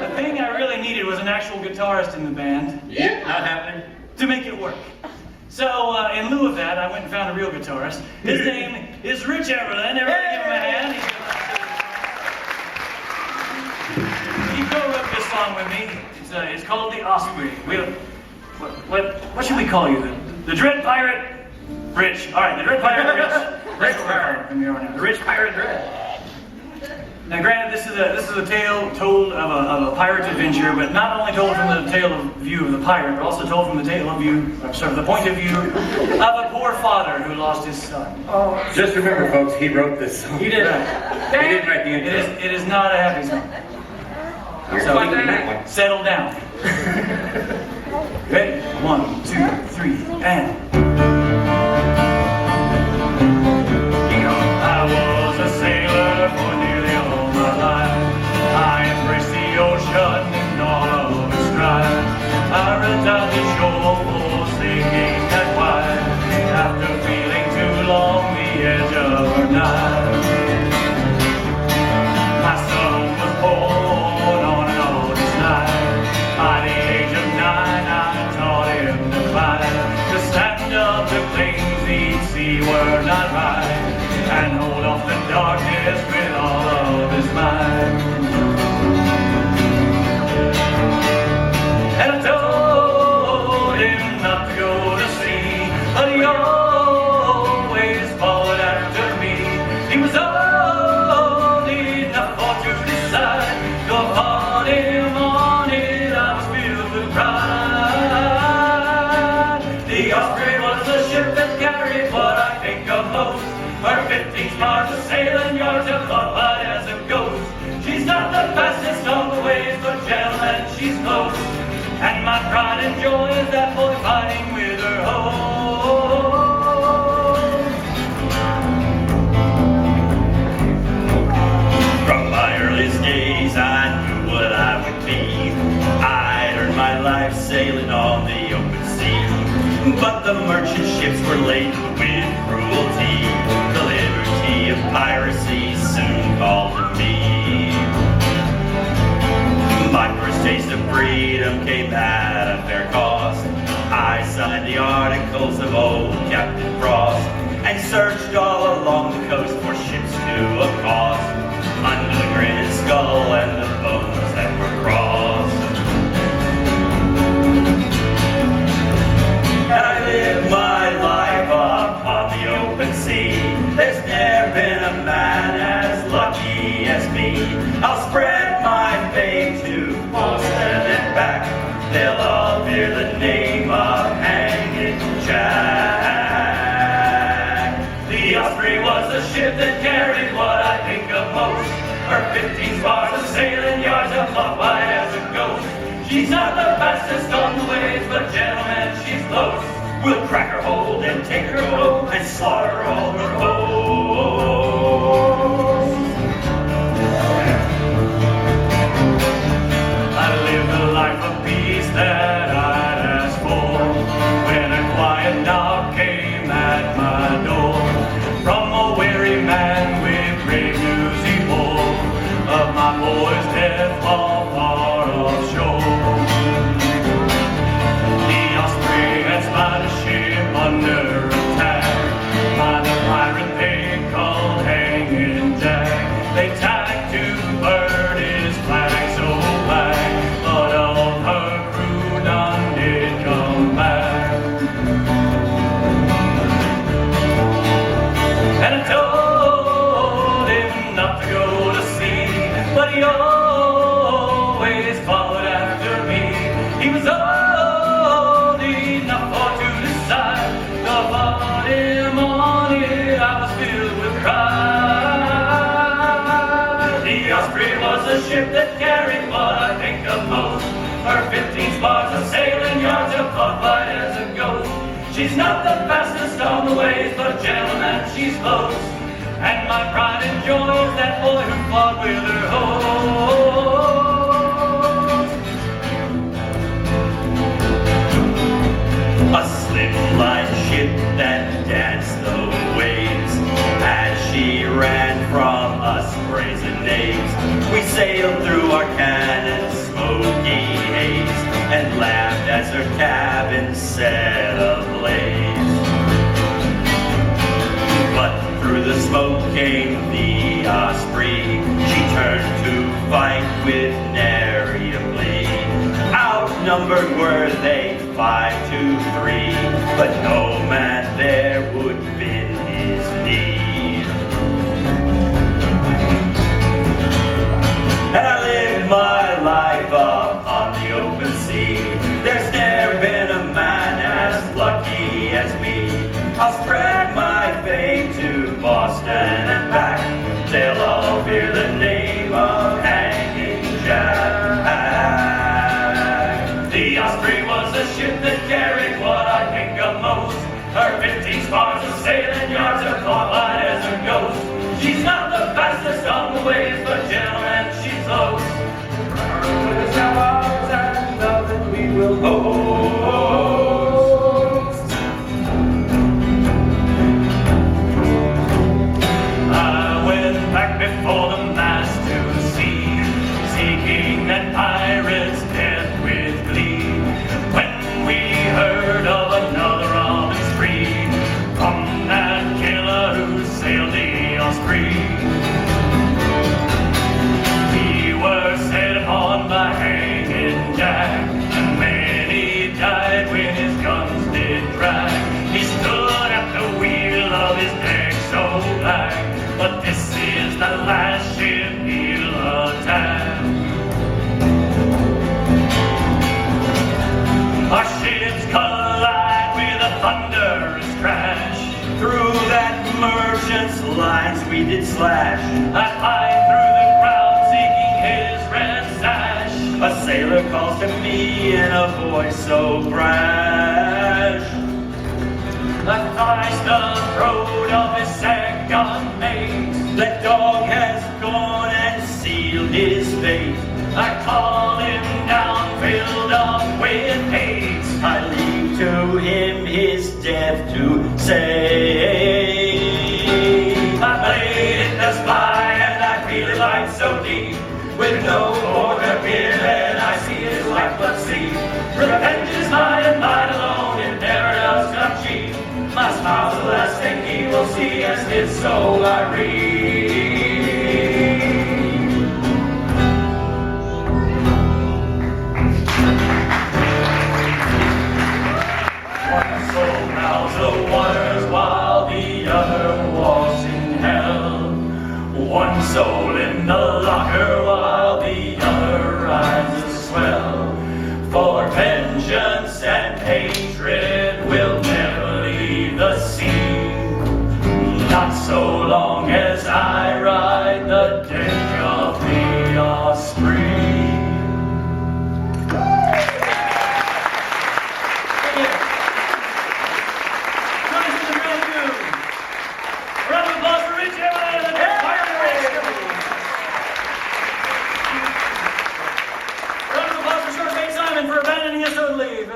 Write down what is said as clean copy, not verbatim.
The thing I really needed was an actual guitarist in the band. Yeah, not happening. To make it work. So, in lieu of that, I went and found a real guitarist. His name is Rich Eberlen. Everybody give him a hand. He co-wrote this song with me. It's called the Osprey. What should we call you? The Dread Pirate Rich. All right, the Dread Pirate Rich. Rich Pirate. The Rich Pirate Dread. Now, granted, this is a tale told of a pirate's adventure, but not only told from the view of the pirate, but also told from the point of view of a poor father who lost his son. Oh. Just remember, folks, he wrote this song. He did. He didn't write the intro. It is not a happy song. So settle down. Okay, 1, 2, 3, and. I was a sailor for nearly all my life. I embraced the ocean in all of its strife. I retired to shore for singing that wide. After feeling too long the edge of a knife. My son was born on an August night. By the age of 9 I taught him to fly. To stand up to things he'd see were not right. And hold off the darkness with all of his might. And I told him not to go to sea, but he always followed after me. He was old enough for to decide. Go upon him on it, I was filled with pride. The Osprey was the ship that carried what I think of most. Her 15 spars of sailing yards have thought light as a ghost. She's not the fastest on the waves, but gentlemen, she's close. And my pride and joy is that boy fighting with her hose. From my earliest days, I knew what I would be. I'd earned my life sailing on the open sea. But the merchant ships were laden with cruelty. The liberty of piracy soon called to me. My first taste of freedom came at a fair cost. I signed the articles of old Captain Frost and searched all along the coast for ships to accost. Under the granite skull and the bones that were crossed. And I live my life upon the open sea. There's never been a man as lucky as me. I'll spread my fame to Boston and back. They'll all fear the name of Hanging Jack. The Osprey was the ship that carried what I think of most. Her 15 spars of sailing yards have flopped by as a ghost. She's not the fastest on the waves, but gentlemen, she's close. We'll crack her hold and take her boat and slaughter all her hosts. I lived a life of peace that I'd asked for when a quiet knock came at my door. From a weary man with grave news he bore of my boy's death while far offshore. The Osprey had spied a ship under attack by the pirate they called Hanging Jack. They tacked to bird his flag so black, but all her crew none did come back. And I told him not to go to sea, but he always followed after me. He was old enough for to decide. Upon him on it, I was filled with pride. The Osprey was a ship that carried what I think of most. Her 15 spars of sailing yards have fought light as a ghost. She's not the fastest on the waves, but gentlemen, she's close. And my pride and joy is that boy who fought with her hose. A slim-line ship that danced the waves as she ran from us brazen names. We sailed through our cannon the smoke came the Osprey. She turned to fight with nary a plea. Outnumbered were they 5 to 3, but no man there would bend his knee. And I lived my life up on the open sea. There's never been a man as lucky as me. I'll spread my fame to Boston and back. They'll all hear the name of Hanging Jack. The Osprey was a ship that carried what I think of most. Her 15 spars of sailing yards are caught light as a ghost. She's not the fastest on the waves, but gentle and she's close. With our arms and love that we will host. I went back before the mast to sea, seeking that pirate's death with glee. When we heard of another robin spree from that killer who sailed the Osprey, we were set upon by Hanging Jack, and many died when his guns did drag. He stood at the wheel of his deck so black, but this is the last ship he'll attack. Our ships collide with a thunderous crash. Through that merchant's lines we did slash. I fight through the crowd seeking his red sash. A sailor calls to me in a voice so brash. I thrice the throat of his second mate. That dog has gone and sealed his fate. I call him down, filled up with hate. I leave to him his death to say. My blade it does fly, and I feel it bite so deep. With no order given, I see his lifeblood see. Revenge is mine and mine alone, it never does come cheap. My smile's the last thing he will see, as his soul I read. One soul mouths the waters while the other walks in hell. One soul in the locker while the other rides the swell. For vengeance and hatred will never leave the sea. Not so long as I ride the deck of the Osprey. Round of applause for Rich Eberlen and the Prairie. Round of applause for Short Bait Simon for abandoning us totally.